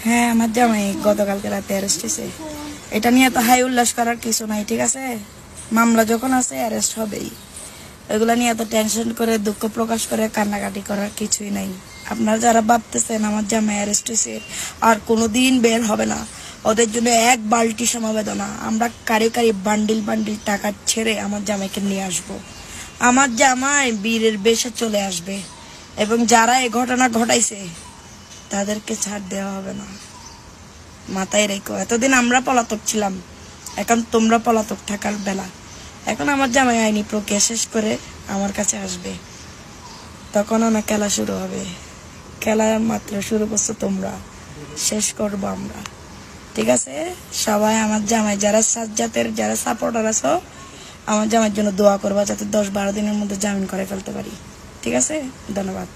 হ্যাঁ, আমার জামাই গতকালকে রাতে অ্যারেস্ট হয়েছে। এটা নিয়ে তো হাই উল্লাস করার কিছু নাই, ঠিক আছে? মামলা যখন আছে অ্যারেস্ট হবেই। এগুলা নিয়ে এত টেনশন করে দুঃখ প্রকাশ করে কান্নাকাটি করার কিছুই নাই। আপনারা যারা ভাবতেছেন আমার জামাই অ্যারেস্ট হয়েছে আর কোনোদিন বের হবে না, ওদের জন্য এক বালতি সমবেদনা। আমরা কারি কারি বান্ডিল বান্ডিল টাকা ছেড়ে আমার জামাইকে নিয়ে আসব। আমার জামাই বীরের বেশে চলে আসবে এবং যারা এই ঘটনা ঘটাইছে তাদেরকে ছাড় দেওয়া হবে না, মাথায় রেখো। এতদিন আমরা পলাতক ছিলাম, এখন তোমরা পলাতক থাকার বেলা। এখন আমার জামাই আইনি প্রক্রিয়া শেষ করে আমার কাছে আসবে, তখন না খেলা শুরু হবে। খেলা মাত্র শুরু করছো তোমরা, শেষ করবো আমরা, ঠিক আছে? সবাই আমার জামাই যারা সাজ্জাতের যারা সাপোর্টার আছো, আমার জামাইয়ের জন্য দোয়া করবা যাতে 10-12 দিনের মধ্যে জামিন করে ফেলতে পারি, ঠিক আছে? ধন্যবাদ।